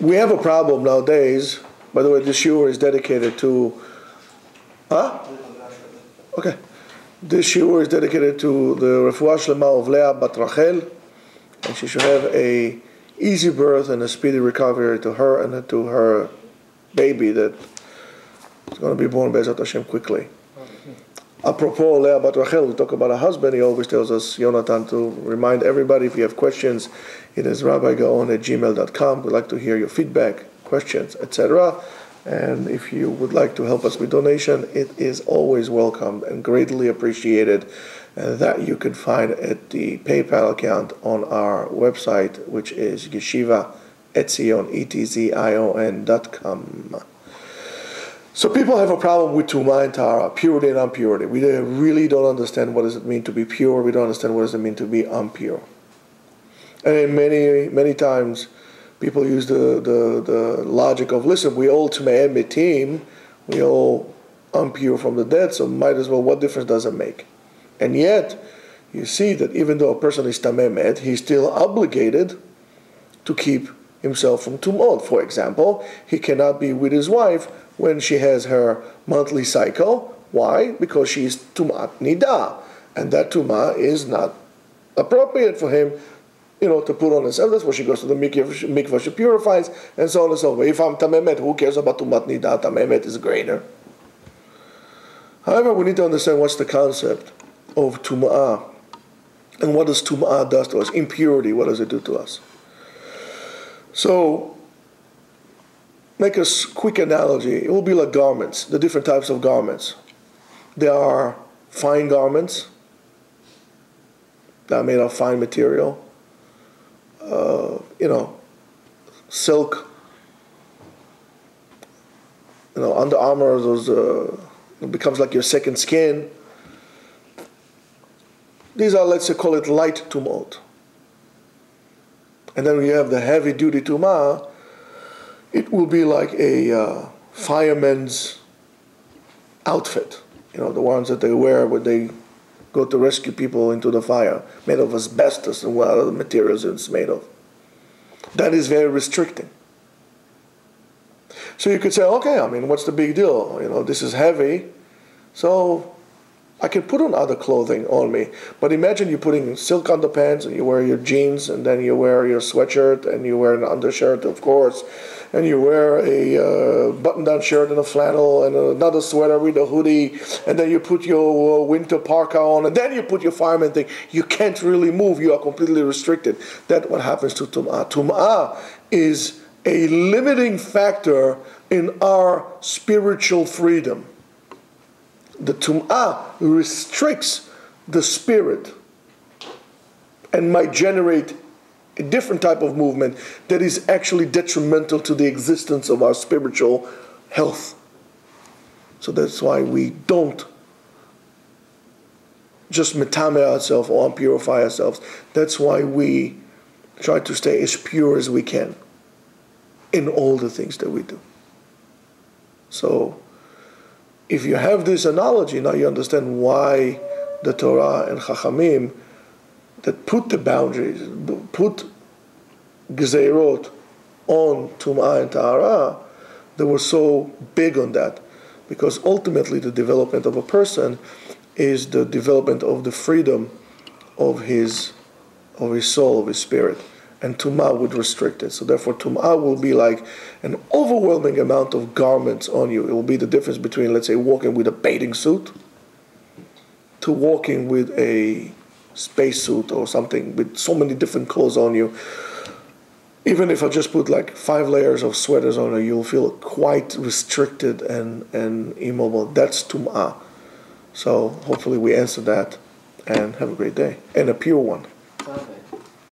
We have a problem nowadays. By the way, this shiur is dedicated to... Huh? Okay. This shiur is dedicated to the refuah shlema of Leah bat Rachel, and she should have a easy birth and a speedy recovery to her and to her baby that is going to be born Be'ezrat Hashem quickly. Apropos Leah bat Rachel, we talk about a husband. He always tells us, Yonatan, to remind everybody if you have questions, it is rabbigaon@gmail.com. We'd like to hear your feedback, questions, etc. And if you would like to help us with donation, it is always welcomed and greatly appreciated. And that you can find at the PayPal account on our website, which is Yeshiva, Etzion, Etzion.com. So people have a problem with Tumah and Tahara, purity and impurity. We really don't understand what does it mean to be pure. We don't understand what does it mean to be impure. And many times people use the logic of, listen, we all Tumah Metim, we all impure from the dead, so might as well, what difference does it make? And yet, you see that even though a person is Tameh Met, he's still obligated to keep himself from Tumot. For example, he cannot be with his wife when she has her monthly cycle. Why? Because she's Tumat Nida. And that Tumah is not appropriate for him, to put on himself. That's why she goes to the mikvah, she purifies, and so on and so forth. If I'm Tameh Met, who cares about Tumat Nida? Tameh Met is greater. However, we need to understand what's the concept of Tum'ah, and what does Tum'ah does to us? Impurity, what does it do to us? So, make a quick analogy. It will be like garments, the different types of garments. There are fine garments that are made of fine material, silk, Under Armour, those it becomes like your second skin. These are, let's say, call it light tumot. And then when you have the heavy duty tumah, it will be like a fireman's outfit. The ones that they wear when they go to rescue people into the fire, made of asbestos and what other materials it's made of. That is very restricting. So you could say, okay, what's the big deal? This is heavy, so I can put on other clothing on me. But imagine you're putting silk underpants, and you wear your jeans, and then you wear your sweatshirt, and you wear an undershirt, of course, and you wear a button-down shirt and a flannel and another sweater with a hoodie, and then you put your winter parka on, and then you put your fireman thing. You can't really move. You are completely restricted. That's what happens to Tum'ah. Tum'ah is a limiting factor in our spiritual freedom. The Tum'ah restricts the spirit and might generate a different type of movement that is actually detrimental to the existence of our spiritual health. So that's why we don't just metame ourselves or unpurify ourselves. That's why we try to stay as pure as we can in all the things that we do. So if you have this analogy, now you understand why the Torah and Chachamim that put the boundaries, put Gezerot on Tum'ah and Tahara, they were so big on that. Because ultimately the development of a person is the development of the freedom of his soul, of his spirit. And Tum'ah would restrict it. So therefore Tum'ah will be like an overwhelming amount of garments on you. It will be the difference between, let's say, walking with a bathing suit to walking with a spacesuit or something with so many different clothes on you. Even if I just put like 5 layers of sweaters on you, you'll feel quite restricted and immobile. That's Tum'ah. So hopefully we answer that, and have a great day. And a pure one.